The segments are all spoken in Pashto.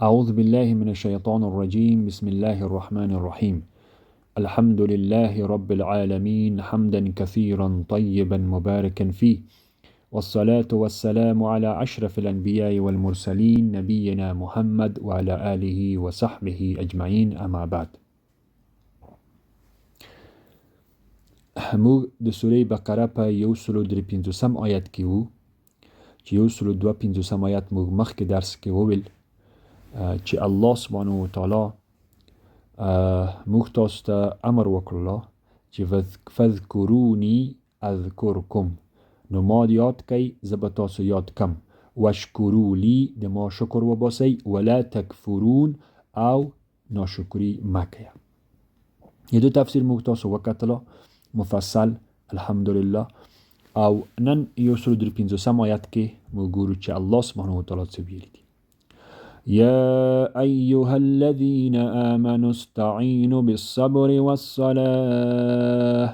أعوذ بالله من الشيطان الرجيم. بسم الله الرحمن الرحيم. الحمد لله رب العالمين حمدا كثيرا طيبا مباركا فيه، والصلاة والسلام على أشرف الأنبياء والمرسلين نبينا محمد وعلى آله وصحبه أجمعين. أما بعد. موږ د سورې بقره په 153 آیت کې وو چې 152 آیت موږ مخکې درس کې وویل چې الله سبحانه وتعالی موږ تاسو ته امر وکړل چې فذکرونی اذکرکم، نو ما یاد کئ زه به تاسو یاد کم، واشکرو لی د ما شکر وباسئ، ولا تکفرون او ناشکری مکیه. یې دو تفسیر موږ تاسو وکتله مفصل الحمدلله. او نن 153 آیت کې موږ ګورو چې الله سبحانه وتعالی څه ویلي دي. يا أيها الذين آمنوا استعينوا بالصبر والصلاة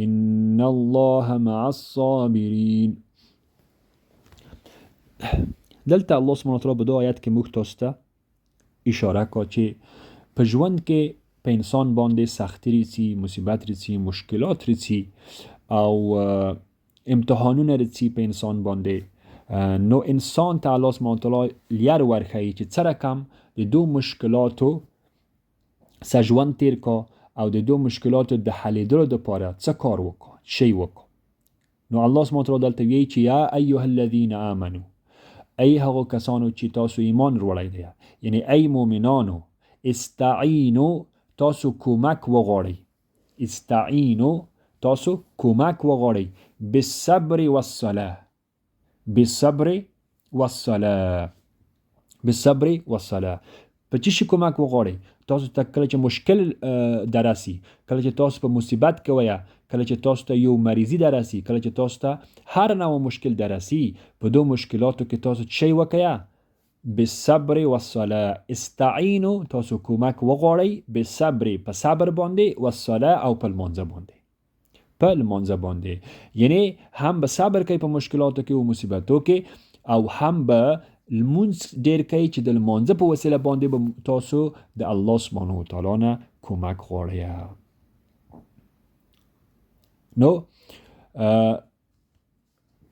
إن الله مع الصابرين. دلته الله سبحانه وتعالی په دو آیت کې موږ تاسو ته اشاره کا چې په ژوند کې په انسان باندې سختی رسي، مصیبت رسي، مشکلات رسي او امتحانونه رسي په انسان باندې، نو انسان ته الله سبحانه وتعالی لیر ورخی چې څه رقم د دو مشکلاتو څه ژوند تیر کا او د دو مشکلاتو د حلیدلو دپاره څه کار وکړه، شی وکړه. نو الله سبحانه وتعالی دلته وایي چې یا ایها الذین آمنو، ای هغو کسانو چې تاسو ایمان وروړی دی، یعنی ای مؤمنانو، استعینو تاسو کومک وغواړئ، استعینو تاسو کومک وغواړئ، بالصبر والصلاة، بالصبر والصلاة، بالصبر والصلاة. په چی شي کومک وغواړئ؟ تاسو ته کله چې مشکل دراسي، کله چې تاسو په مصیبت کې ویا، کله چې تاسو ته یو مریضی دراسي، کله چې تاسو ته هر نوع مشکل دراسي، په دو مشکلاتو کې تاسو شی وکیا، بالصبر والصلاة. استعینو تاسو کومک وغواړئ، بالصبر په صبر باندې، والصلاة او په لمانځه باندې، په لمانځه باندې. یعنی هم به صبر کوي په مشکلاتو کې او مصیبتو کې، او هم به لمونځ ډیر کوي چې د لمانځه په وسیله باندې به تاسو د الله سبحانه وتعالی نه کومک غواړئ. نو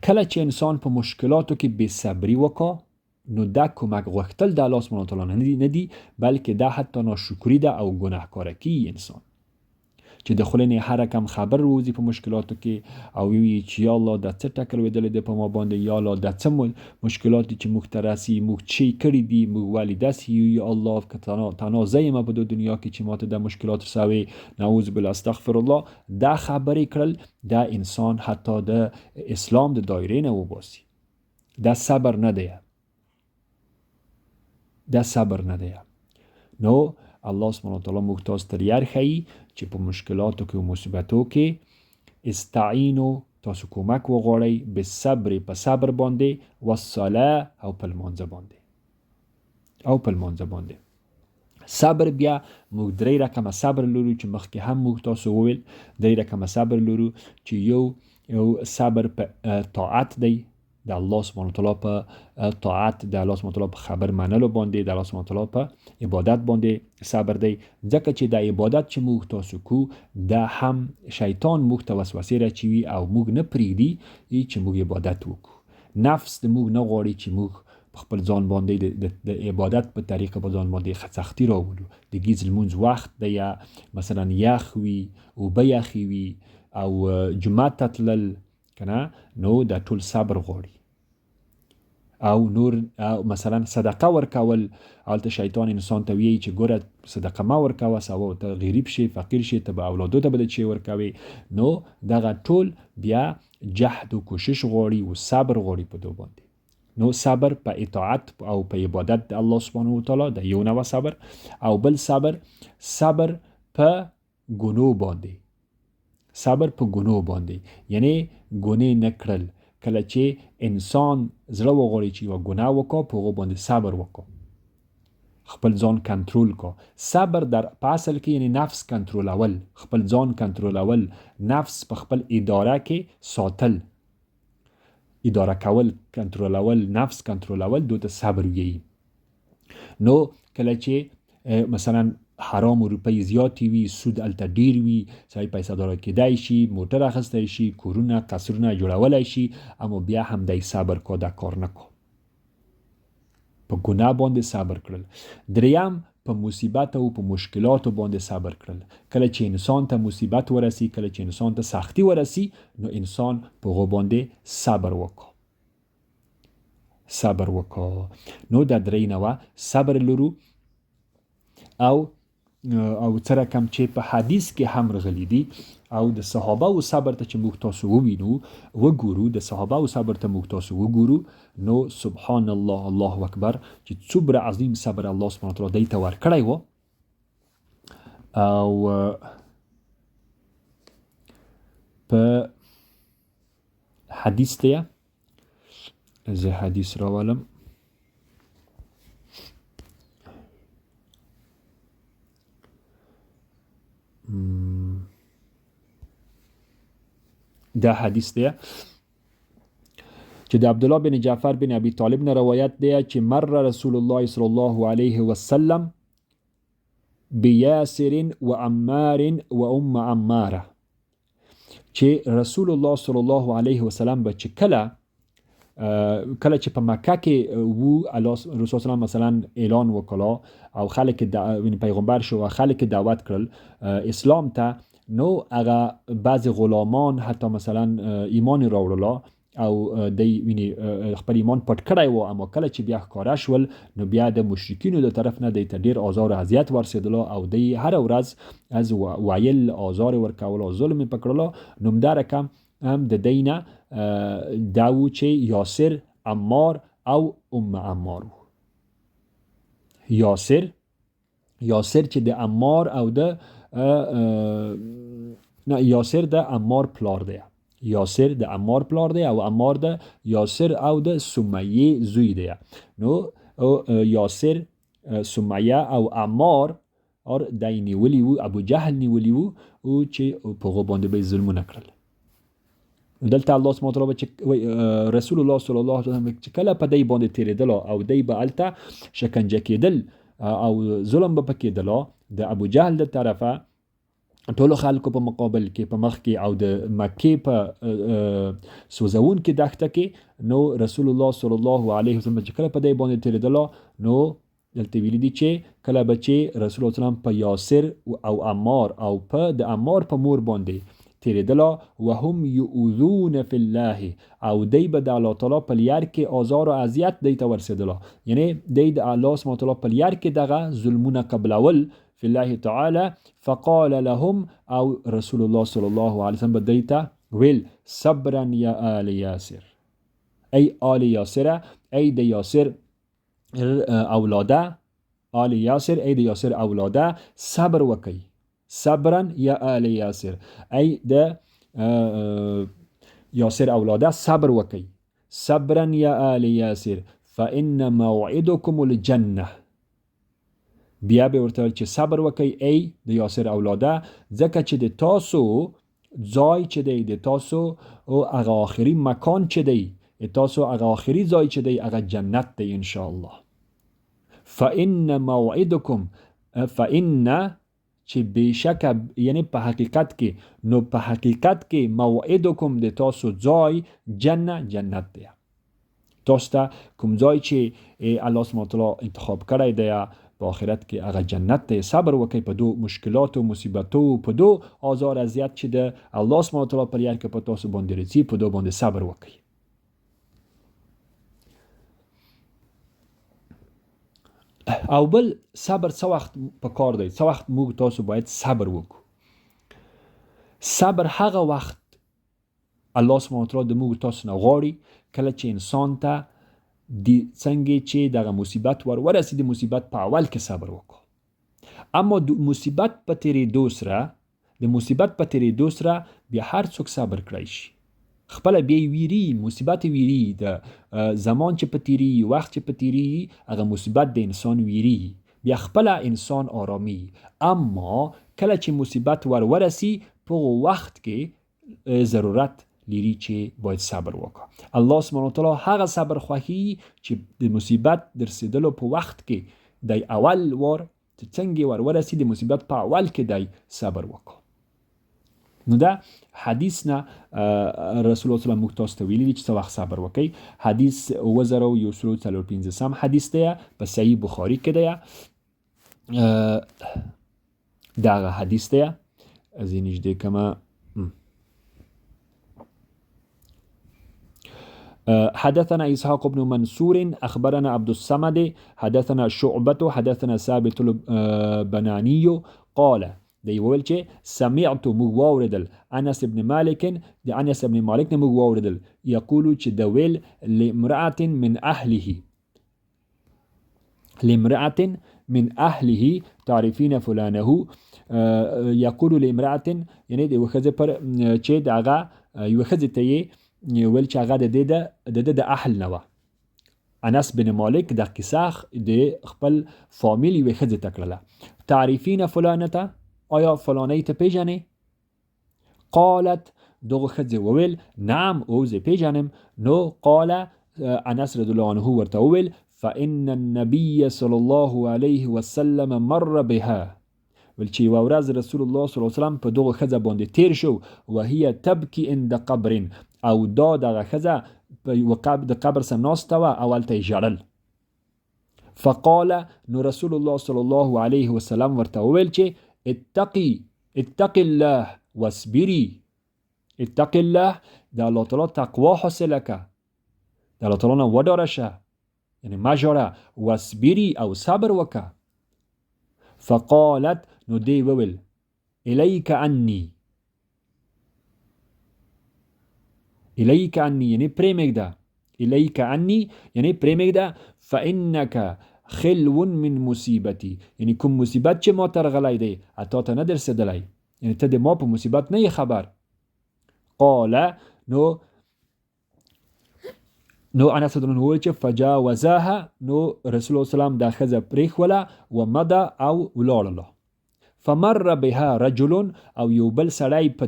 کله چې انسان په مشکلاتو کې بې صبري وکړي، نو دا کومک غوښتل د الله سبحانه وتعالی نه دي، بلکې دا حتی ناشکری ده او ګناهکاره کی انسان چې د خولې نه هر رقم خبر روزي په مشکلاتو کې او وی چې یا الله دا څه ټکر ودل دی په ما باندې، یا الله دا څه مشکلات چې موږ ته راسي، موږ چی کړی دي، موږ ولې داسې یو، یا الله که تنها زیم په دنیا کې چې ماته د مشکلات رسوي، نعوذ بالله استغفر الله. دا خبرې کړل دا انسان حتی د اسلام د دایره نه وباسي. دا صبر نه دی، دا صبر نه دی. نو الله سبحانه وتعالی موږ تاسو ته یار ښیي چې په مشکلاتو کې او مصیبتو کې استعینو تاسو کومک وغواړئ، بالصبر په صبر باندې، والصلاة او په لمانځه باندې، او په لمانځه باندې. صبر بیا موږ درې رقمه صبر لرو چې مخکې هم موږ تاسو وویل، درې رقمه صبر لرو چې یو صبر په طاعت دی، د الله سبحانه وتعالی په طاعت، د الله سبحانه وتعالی په خبر منلو باندې، د الله سبحانه وتعالی په عبادت باندې صبر دی. ځکه چې د عبادت چې موږ تاسو کو، دا هم شیطان موږ ته وسوسې راچوي او موږ نه پرېږدي چې موږ عبادت وکړو. نفس د موږ نه غواړي چې موږ په خپل ځان باندې د عبادت په طریقه په ځان باندې سختي راولو. د ګیځ لمونځ وخت دی، یا مثلا یخ وي، اوبه یخې وي، او جومات ته تلل کنه، نو دا ټول صبر غواړي. او نور مثلا صدقه ورکول، البته شیطان انسان ته ویي چې ګوره صدقه ما ورکوه، سبا ته غریب شي، فقیر شي، ته به اولادو ته به چی ورکوي. نو دغه ټول بیا جهد و کوشش غواړي او صبر غواړي په دو باندې. نو صبر په اطاعت او په عبادت د الله سبحانه وتعالی د یو نوع صبر، او بل صبر په ګناه باندې، صبر په ګناه باندې، یعنی ګناه نه کړل. کله چې انسان زړه وغواړي چې یو ګناه وکړي، په هغو باندې صبر وکړي، خپل ځان کنټرول کو. صبر در په اصل کې یعنی نفس کنټرولول، خپل ځان کنټرولول، نفس په خپل اداره کې ساتل، اداره کول، کنټرولول، نفس کنټرولول، دوی ته صبر ویي. نو کله چې مثلا حرام روپۍ زیاتې وي، سود الته ډیر وي، سړی پیسه دار کېدای شي، موټر اخیستی شي، کورونه قصرونه جوړولی شي، اما بیا هم دی صبر کو، دا کار نه کو، په ګناه باندې صبر کړل. دریم په مصیبت او په مشکلاتو باندې صبر کړل. کله چې انسان ته مصیبت ورسی، کله چې انسان ته سختی ورسی، نو انسان په هغو باندې صبر وکړه. صبر وکړه. نو دا درې نوه صبر لرو. او څه رقم چې په حدیث کې هم راغلي دي، او د صحابه او صبر ته چې موږ تاسو ووینو وګورو، د صحابه او صبر ته موږ تاسو وګورو، نو سبحان الله، الله اکبر، چې څومره عظیم صبر الله سبحانه وتعالی دوی ته ورکړی و. او په حدیث ته زه حدیث راولم. دا حدیث دی چې د عبدالله بن جعفر بن ابي طالب نه روایت دی چې مر رسول الله صلی الله علیه وسلم بیاسر و عمار و ام عماره، چې رسول الله صلی الله علیه وسلم به چې کله چې په مکه کې وو، رسول الله مثلا اعلان وکړه او خلک پیغمبر شو او خلک دعوت کړل اسلام ته، نو هغه بعض غلامان حتی مثلا ایمان راوړل او دی خپل ایمان پټ کړی و، اما کله چې بیا ښکاره شول نو بیا د مشرکینو د طرف نه دی ته ډیر آزار او اذیت ورسېدلو، او دی هر ورځ از ویل آزار ورکول او ظلم پکړلو. نو همدا رقم هم د دینه داو چې یاسر، عمار او ام عمار. یاسر چې د عمار او د نه، یاسر د عمار پلار دی، یاسر د عمار پلار دی، او عمار د یاسر او د سمیه زوی دی. نو یاسر، سمیه او عمار دای نیولی وو، ابو جهل نیولی وو، او چې په هغو باندې به یې ظلمونه کړل. دلته الله سبحانه وتعالی چې رسول الله صلی الله علیه وسلم چې کله په دی باندې تیرېدلو او دی به هلته شکنجه کېدل او ظلم به پکې کېدلو د ابو جهل د طرفه ټولو خلکو په مقابل کې، په مخ کې، او د مکې په سوځون کې دښته کې، نو رسول الله صلی الله علیه وسلم چې کله په دی باندې تیرېدلو، نو دلته ویلي دي چې کله به چې رسول الله وسلم په یاسر او عمار او په د عمار په مور باندې تیرېدلو، وهم یؤذون فی الله، او دی به د الله تعالی په لیار کې آزار او اذیت دی ته ورسېدلو، یعنی دی د الله سبحانه وتعالی په لیار کې دغه ظلمونه قبلول فی الله تعالی. فقال لهم، او رسول الله صلی الله علیه وسلم به دی ته ویل صبرا یا آل یاسر، ای آل یاسر، ای د یاسر اولاده، آل یاسر، ای د یاسر اولاده، صبر وکئ. صبرا یا آل یاسر، ای د یاسر اولاده صبر وکئ. صبرا یا آل یاسر فإن موعدکم الجنه. بیا به ورته چې صبر وکئ ای د یاسر اولاده، ځکه چې د تاسو ځای چې دی، د تاسو او هغه آخري مکان چې دی، د تاسو هغه آخري ځای چې دی، هغه جنت دی انشاءالله. فإن موعدکم، فإن چې بشک، یعنی په حقیقت کې، نو په حقیقت کې موعدکم د تاسو ځای جنت دی. تاسو ته کوم ځای چې الله سبحانه وتعالی انتخاب کړی دی په آخرت کې، هغه جنت دی. صبر وکئ په دو مشکلاتو، مصیبتو، په دو آزار اذیت چې د الله سبحانه وتعالی پر یار کې په تاسو باندې راځي، په دو باندې صبر وکئ. او بل صبر څه وخت په کار دی، څه وخت موږ تاسو باید صبر وکړو. صبر هغه وخت الله سبحانه وتعالی د موږ تاسو نه غواړي کله چې انسان ته څنګه چې دغه مصیبت ورسي، د مصیبت په اول کې صبر وکړو. اما د مصیبت په تیرېدو سره بیا هر څوک صبر کړی شي، خپل بیا ویری، مصیبت ویری، د زمان چې په تیری، وخت چې په تیری، هغه مصیبت د انسان ویری، بیا خپل انسان آرامی. اما کله چې مصیبت ورسي په وخت کې ضرورت لري چې باید صبر وکړه. الله سبحانه وتعالی هغه صبر خوښي چې د مصیبت در رسیدلو په وخت کې دی اول وار چې څنګه ورسي د مصیبت په اول کې دی صبر وکړو. نو دا حدیث نه رسول الله صلی الله علیه وسلم موږ تاسو ته ویلي دي چې څه وخت صبر وکړئ. حدیث 2145 حدیث دی په صحیح بخاری کې دی. دغه حدیث دی از این نږدې کما حدثنا إسحاق بن منصور أخبرنا عبد الصمد حدثنا شعبة حدثنا ثابت البناني قال دی ویل چې سمعت موږ واوریدل انس ابن مالک د انس ابن مالک نه موږ واوریدل یقول چې د ویل لامرأة من أهله تعرفين فلانه یقول لامرأة یعنی د وخزه پر چې دغه یو خزه ته ویل چې هغه د اهل نه و. انس بن مالک د قصاخ د خپل فامیل یو خزه تکړه تعرفين فلانه آیا فلانی ته پیژنې؟ قالت دغه خزه وویل نعم او زه پیژنم. نو قال انس رضی الله عنه ورته وویل فإن النبي صلى الله عليه وسلم مر بها ول چې یوه ورځ رسول الله صلی الله علیه وسلم په دغه ښځه باندې تیر شو وهي تبکي عند قبر او دا دغه ښځه د قبر سره ناسته وه او هلته یې ژړل. فقال نو رسول الله صلی الله علیه وسلم ورته وویل چې اتقي الله واصبري. اتقي الله د الله تعالی تقوا حاصله که، د الله تعالی نه وډاره شه، یعنی ما ژړه، واصبري او صبر وکه. فقالت نو دی وویل الیک عني یعنی پریمږده، الیک عني یعنی پریمږده، فانک خلو من مصیبتی یعنی کوم مصیبت چې ما ته رغلی دی تا ته نه درسېدلی، یعنی ته د ما په مصیبت نه یې خبر. قال نو انس رضی الله عنه وویل چې فجاوزاها نو رسول الله سلام دا ښځه پرېښوله ومده او ولاړله. فمر بها رجل او یو بل سړی په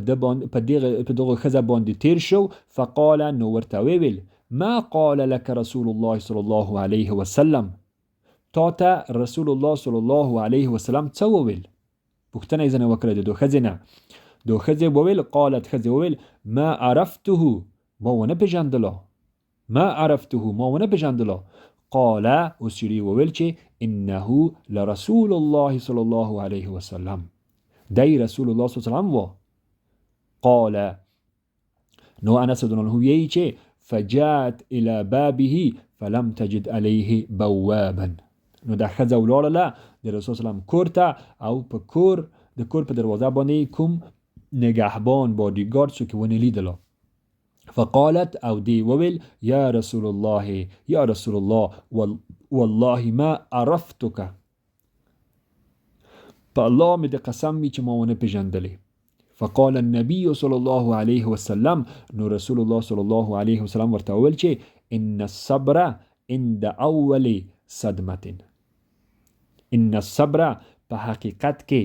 دغه ښځه باندې تیر شو. فقال نو ورته ویل ما قال لك رسول الله صلی الله علیه وسلم، تا ته رسول الله صلی الله علیه وسلم څه وویل؟ پوښتنه یې ځنه وکړه د دو ښځې نه. دو ښځې وویل قالت ښځې وویل ما عرفته ما ونه پېژندله، ما عرفته ما ونه پېژندله. قال اوس سړي وویل چې انه لرسول الله صلی الله علیه وسلم، دی رسول الله صلی الله علیه وسلم و. قال نو انس رضی الله عنه ویل چې فجاءت الى بابه فلم تجد عليه بوابا. نو دا ښځه ولاړله د رسول صلی الله علیه وسلم کور ته او په د کور په دروازه باندې کوم نگهبان بادیګارد څوک ونه لیدله. فقالت او دی وویل یا رسول الله یا رسول الله والله ما عرفتک، په الله مې د قسم وي چې ما ونه پېژندلې. فقال النبي صلی الله علیه وسلم نو رسول الله صلی الله علیه وسلم ورته وویل چې ان الصبر عند اول صدمه، ان الصبر په حقیقت کې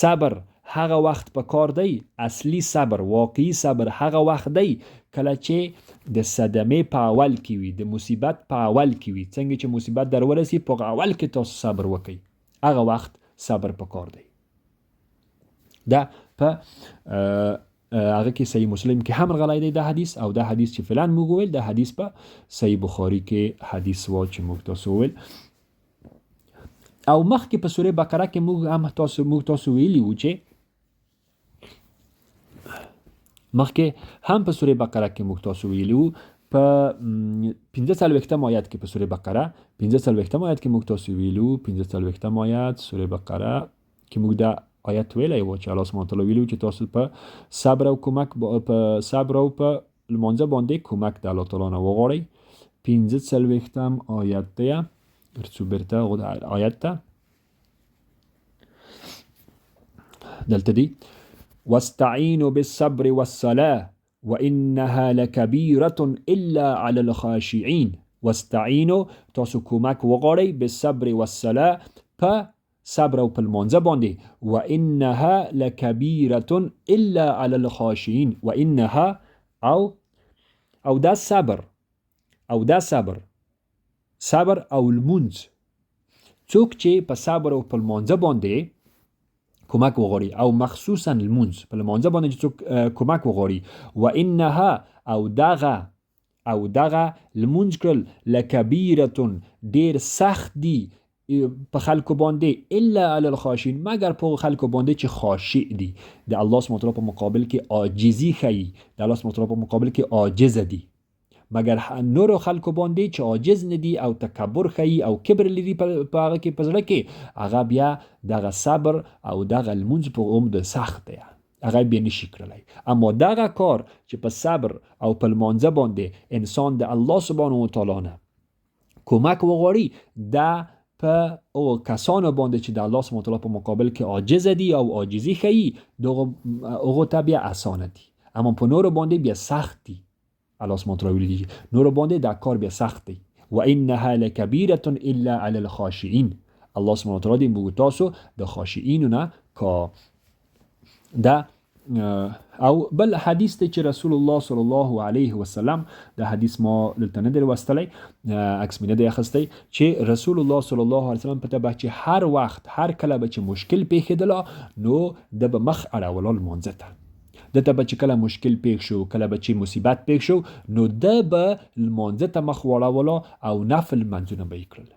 صبر هغه وخت په کار دی، اصلي صبر واقعي صبر هغه وخت دی کله چې د صدمې په اول کې وي، د مصیبت په اول کې وي. څنګه چې مصیبت در ورسي په اول کې تاسو صبر وکئ، هغه وخت صبر په کار دی. دا په هغه کې صحیح مسلم کې هم راغلی دی دا حدیث، او دا حدیث چې فلان موږ ویل دا حدیث په صحیح بخاری کې حدیث و چې موږ تاسو ویل. او مخکې په سوره بقره کې موږ تاسو ویلي وو چې مخکې هم په سوره بقره کې موږ تاسو ویلي وو په 45 آیات کې په سوره بقره 45 آیات کې موږ تاسو ویلي وو 45 آیات سوره بقره کې موږ دا آیت ویلی وو چې الله سبحانه وتعالی ویلي وو چې تاسو په صبر او کمک په صبر او په لمانځه باندې کمک د الله تعالی نه وغواړئ. 45 آیت دی ارڅو برته آیت ته دلته دی واستعینوا بالصبر والصلاة وإنها لكبيرة إلا على الخاشعين. واستعینوا تاسو کمک وغواړئ بالصبر والصلاة په صبر او په لمانځه باندې وإنها لكبيرة إلا على الخاشعين. وإنها او دا صبر او دا صبر او المنز څوک چې په صبر او په لمانځه باندې کمک وغواړي او مخصوصا المونز په لمانځه باندې چې څوک کمک وغواړي و انها او دغه لمونځ کړل لکبیرة ډیر سخت دی په خلکو باندې الا علی الخاشعين مگر په خلکو باندې چې خاشع دي د الله سبحانه وتعالی په مقابل کې عاجزي ښيي د الله سبحانه وتعالی په مقابل کې عاجز دي مگر نور خلکو باندې چې عاجز نه دي او تکبر ښيي او کبر لري په هغه کې په زړه کې هغه بیا دغه صبر او دغه لمونځ په عمد سخت دی هغه بیا نشي کړلی اما دغه کار چې په صبر او په لمانځه باندې انسان د الله سبحانه وتعالی نه کمک وغواړي د په او کسانو باندې چې د الله سبحانه وتعالی په مقابل کې عاجز دي او عاجزي ښيي دغه ته بیا اسانه دي اما په نور باندې بیا سخت دي الله سبحانه وتعالی ویلي نور باندې دا کار بیا سخت دی و انها لکبیرة الا علی الخاشعين الله سبحانه وتعالی موږ تاسو د خاشعين نه کا دا او بل حدیث ته چې رسول الله صلی الله علیه وسلم د حدیث ما دلته نه وستلی عکس مې نه دی اخیستی چې رسول الله صلی الله علیه وسلم په ته چې هر وخت هر کله به چې مشکل پیښېدله نو د به مخ اړوله لمانځه ته د ته به چې کله مشکل پیښ شو کله به چې مصیبت پیښ شو نو د به لمانځه ته مخ واړوله او نفل لمونځونه به یې کړل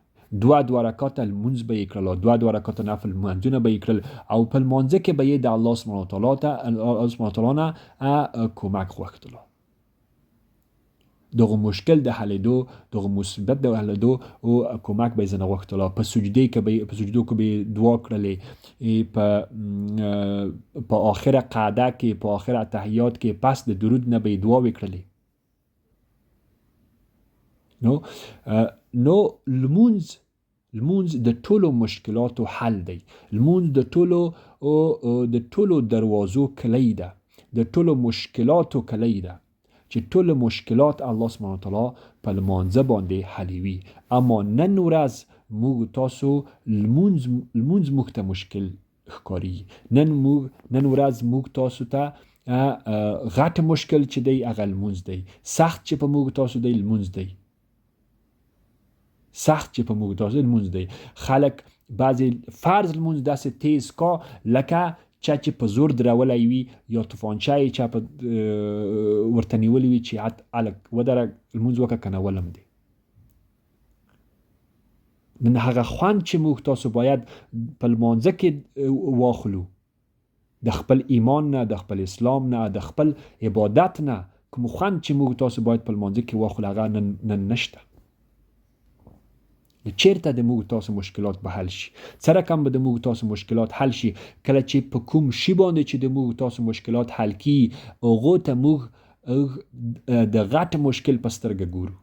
دوه رکعاته لمونځ به یې کړل دوه رکعاته نفل لمونځونه به یې کړل او په لمانځه کې به یې د الله سبحانه وتعالی نه کمک غوښتلو دغه مشکل د حلېدو دغه مصیبت د حلېدو او کمک به یې ځنه غوښتلو په سجدو کې به یې دعا کړلې په آخر قعده کې په آخر تحیات کې پس د درود نه به یې دعا وکړلې نو لمونځ د ټولو مشکلاتو حل دی لمونځ د ټولو دروازو کلی ده د ټولو مشکلاتو کلی ده چې ټول مشکلات الله سبحانه وتعالی په لمانځه باندې حلوي اما نن ورځ موږ تاسو لمونځ موږ ته مشکل ښکاري نن ورځ موږ تاسو ته غټ مشکل چې دی هغه لمونځ دی سخت چې په موږ تاسو دی لمونځ دی خلک بعضې فرض لمونځ داسې تیز کا لکه چا چې په زور درولی وي یا توفانچه یې چا په ورته نیولی وي چې هلک ودره لمونځ وکړه که نه ولم دی نن هغه خوند چې موږ تاسو باید په لمانځه کې واخلو د خپل ایمان نه د خپل اسلام نه د خپل عبادت نه کوم خوند چې موږ تاسو باید په لمانځه کې واخلو هغه نن نشته چیرته د موږ تاسو مشکلات به حل شي سره کم به د موږ تاسو مشکلات حل شي کله چې په کوم شي باندې چې د موږ تاسو مشکلات حل کی هغه ته موږ د غټ مشکل په سترګه ګورو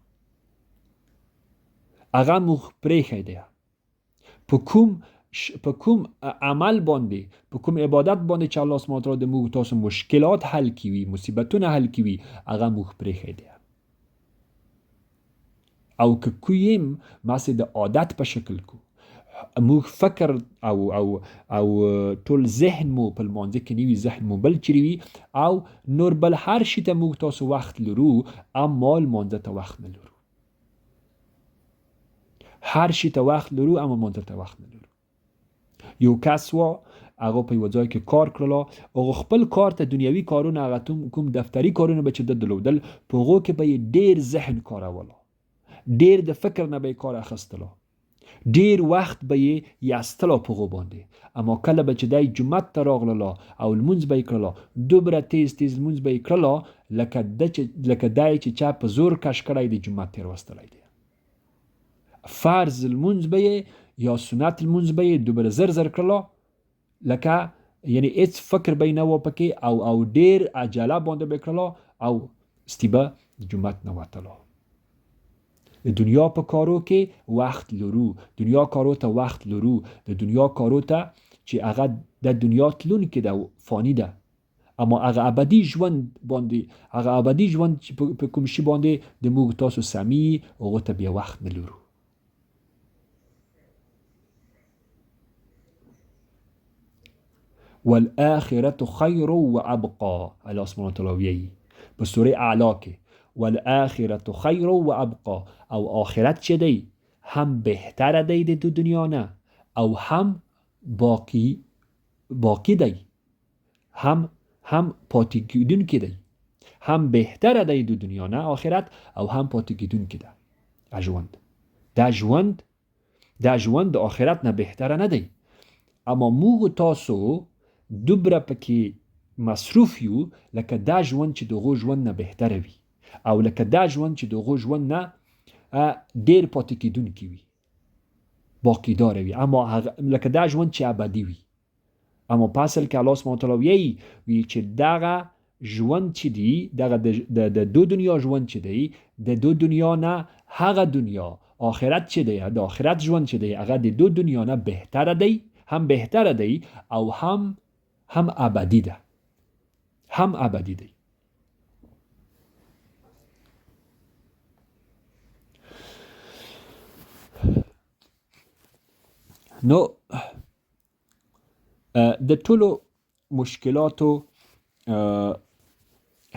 هغه موږ پرېښی دی په کوم عمل باندې په کوم عبادت باندې چې الله سبحانه وتعالی د موږ تاسو مشکلات حل کوي مصیبتونه حل کوي هغه موږ پرېښی دی او که کویم ماسه د عادت په شکل کو موږ فکر او ټول ذهن مو په لمانځه کې نیوي ذهن مو بل چیرې وي او نور بل هر شي ته موږ تاسو وخت لرو اما لمانځه ته وخت نه لرو هر شي ته وخت لرو اما لمانځه ته وخت نه لرو یو کس هغه په یو ځای کې کار کړلو هغه خپل کار ته دنیوي کارونه هغه کوم دفتري کارونه به چې درلودل په هغو کې به یې ډېر ذهن کاروله ډیر د فکر نه به کار اخستلو ډیر وخت به یې یاستلو په هغو باندې اما کله به چې دی جومات ته راغلله او لمونځ به یې کړله دومره تیز لمونځ به یې کړله لکه دی چې چا په زور کش کړی دی جومات تېر وستلی دی فرض لمونځ به یې یا سنت لمونځ به یې دومره زر کړله لکه یعنی هیڅ فکر به یې نه و پکې او ډیر عجله باندې به یې کړله او ستیبه د جومات نه وتلو د دنیا په کارو کې وخت لرو دنیا کارو ته وخت لرو د دنیا کارو ته چې هغه د دنیا تلونکې ده فانی ده اما هغه ابدي ژوند چې په کوم شي باندې د موږ تاسو سمی هغه ته بیا وخت نه لرو والآخرة خیر و ابقا الله سبحانه وتعالی ویي په سوره اعلی کې والآخرة خیر و ابقا او آخرت چه دی هم بهتره دی د دنیا نه او هم باقی دی، هم پاتې کیدونکی دی، هم بهتره دی د دنیا نه آخرت، او هم پاتې کیدونکی ده. دا ژوند د آخرت نه بهتره نه دی، اما موږ تاسو دومره پکې مصروف یو لکه دا ژوند چې دغه ژوند نه بهتره وي، او لکه دا ژوند چې دغه ژوند نه ډیر پاتې کیدونکی وي، باقیدار وي، اما لکه دا ژوند چې ابدي وي. اما په اصل کې الله سبحانه وتعالی وی چې دغه ژوند چې دی، دغه د دو دنیا ژوند چې دی، د دو دنیا نه هغه دنیا آخرت چې دی، د آخرت ژوند چې دی، هغه د دو دنیا نه بهتره دی، هم بهتره دی او هم ابدی ده، هم ابدی دی. نو د ټولو مشکلاتو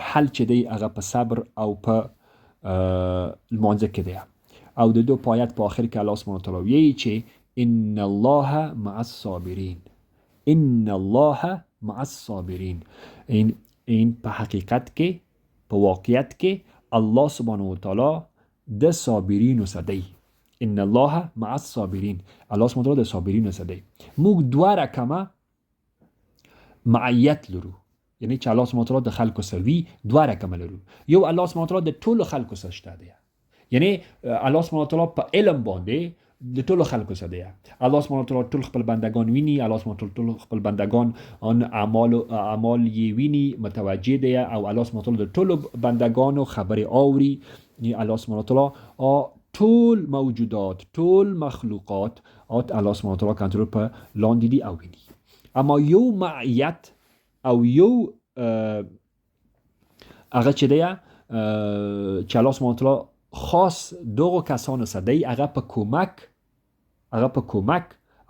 حل چې دی هغه په صبر او په لمانځه کې دی. او د دو پایت په آخر کې الله سبحانه وتعالی ویي چې ان الله مع الصابرین، ان الله مع الصابرین. این په حقیقت کې، په واقعیت کې الله سبحانه وتعالی د صابرینو سره دی. ان الله مع الصابرین، الله سبحانه وتعالی د صابرینو سره دی. موږ دوه رقمه معیت لرو، یعنی چې الله سبحانه وتعالی د خلکو سره وي، دوه رقمه لرو. یو الله سبحانه وتعالی د ټولو خلکو سره شته دی، یعنی الله سبحانه وتعالی په علم باندې د ټولو خلکو سره دی. الله سبحانه وتعالی ټول خپل بندگان ویني، الله سبحانه وتعالی ټول خپل بندگان ان اعمال یې ویني، متوجه دی، او الله سبحانه وتعالی د ټولو بندگانو خبرې اوري. الله سبحانه وتعالی ټول موجودات، ټول مخلوقات الله سبحانه وتعالی کنټرول په لاندې دي او ویني. اما یو معیت او یو هغه چې دی چې الله سبحانه وتعالی خاص دغه کسانو سره دی، هغه په کومک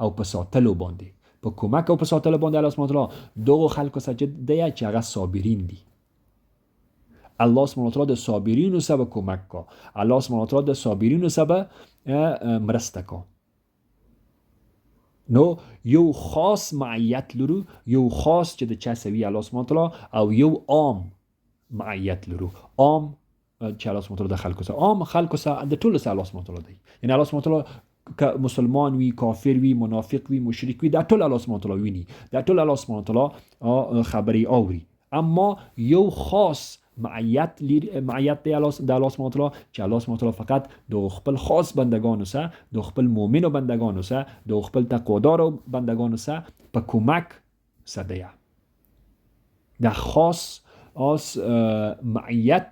او په ساتلو باندې، په کومک او په ساتلو باندې الله سبحانه وتعالی دغه خلکو سره دی چې هغه صابرین دي. الله سبحانه وتعالی د صابرینو سره کومک کا، الله سبحانه وتعالی د صابرینو سره مرسته کا. نو یو خاص معیت لرو، یو خاص چې د چا سوي الله سبحانه وتعالی، او یو عام معیت لرو، عام چې الله سبحانه وتعالی د خلکو سره، عام خلکو سره د ټولو سره الله سبحانه وتعالی دی. یعنی الله سبحانه وتعالی که مسلمان وي، کافر وي، منافق وي، مشرک وي، دا ټول الله سبحانه وتعالی ویني، دا ټول الله سبحانه وتعالی خبري اوري. اما یو خاص معیت دی الله سبحانه وتعالی چې الله سبحانه وتعالی فقط د خپل خاص بندگانو سره، د خپل مؤمنو بندگانو سره، د خپل تقوادارو بندگانو سره په کومک سره دی. دا خاص معیت،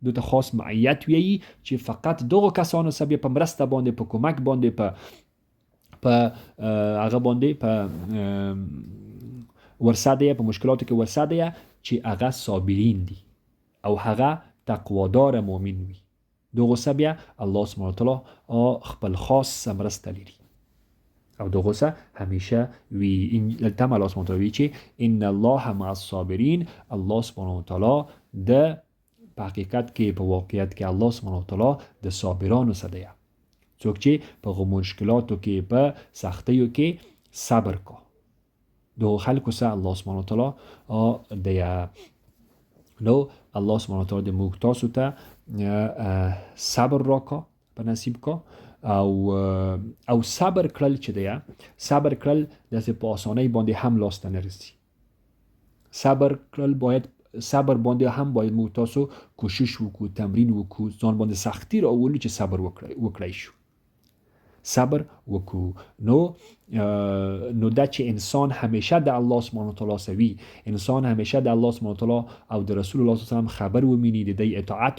دوته خاص معیت ویي چې فقط دغه کسانو سره په مرسته باندې، په کومک باندې، په هغه باندې په ورسه دی، په مشکلاتو کې ورسه دی چې هغه صابرین دي او هغه تقوادار مؤمن وي. دغه سره بیا الله سبحانه وتعالی خپل خاص مرسته لري او دغه سره همیشه وی. دلته الله سبحانه وتعالی چې ان الله مع الصابرین، الله سبحانه وتعالی د په حقیقت کې، په واقعیت کې الله سبحانه وتعالی د صابرانو سره دی. څوک چې په مشکلاتو کې، په سختیو کې صبر کو، دو خلکو سره الله سبحانه وتعالی دی. نو الله سبحانه وتعالی د موږ تاسو ته صبر راکا، په نصیب کا، او صبر کړل چې دی، صبر کړل داسې په آسانۍ باندې هم لاسته نه رسي. صبر کړل باید، صبر باندې هم باید موږ تاسو کوشش وکړو، تمرین وکړو، ځان باندې سختی راولو چې صبر وکړای شو، صبر وکړو. نو دا چې انسان همیشه د الله سبحانه وتعالی سوي، انسان همیشه د الله سبحانه وتعالی او د رسول الله صلی الله علیه وسلم خبر ومیني، د دې اطاعت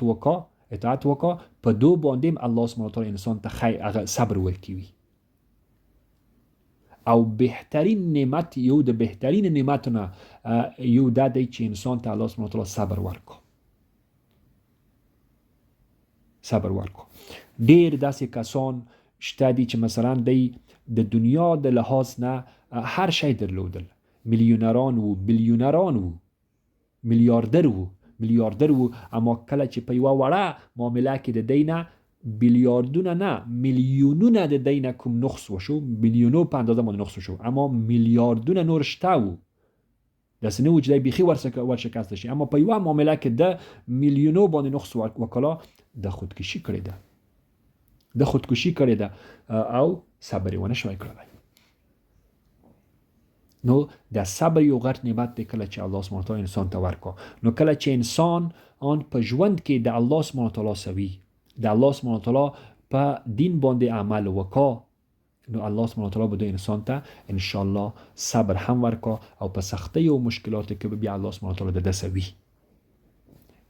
وکا، په دو باندې الله سبحانه وتعالی انسان ته صبر ورکوي. او بهترین نعمت، یو د بهترین نعمتونه یو دا دی چې انسان ته الله سبحانه وتعالی صبر ورکو. ډیر داسې کسان شته دي چې مثلا دی د دنیا د لحاظ نه هر شی درلودل، میلیونران وو، بیلیونران وو، میلیاردر وو، اما کله چې په یوه وړه معامله کې د دی نه بیلیاردونه نه میلیونونه د دینه کوم نقص وشو بیلیونو په اندازه باندې نقص وشو اما میلیاردونه نور شته و داسې نه و چې دی بیخي ورشکسته شي اما په یوه معامله کې د میلیونو باندې نقص وکړه د خودکشي کړې ده او صبر یې ونه شوی کړلی نو د صبر یو غټ نعمت دی کله چې الله سبحانه وتعالی انسان ته ورکړه نو کله چې انسان په ژوند کې د الله سبحانه وتعالی سوي د الله سبحانه وتعالی په دین باندې عمل وکړه نو الله سبحانه وتعالی به د انسان ته ان شاء الله صبر هم ورکړه او په سختۍ او مشکلاتو کې به بیا الله سبحانه وتعالی د سوي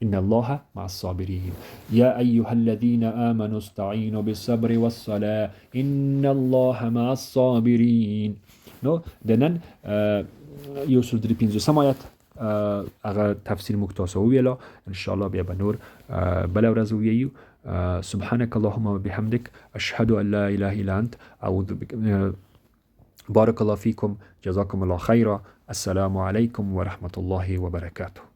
إن الله مع الصابرين يا أيها الذين آمنوا استعينوا بالصبر والصلاة إن الله مع الصابرين نو دنن یوسف درې پنځوسم آیت هغه تفسیر موږ تاسو وویله ان شاء الله بیا به نور بله ورځ وویو سبحانك اللهم وبحمدك أشهد أن لا إله إلا أنت أعوذ بك بارك الله فيكم جزاكم الله خيرا السلام عليكم ورحمة الله وبركاته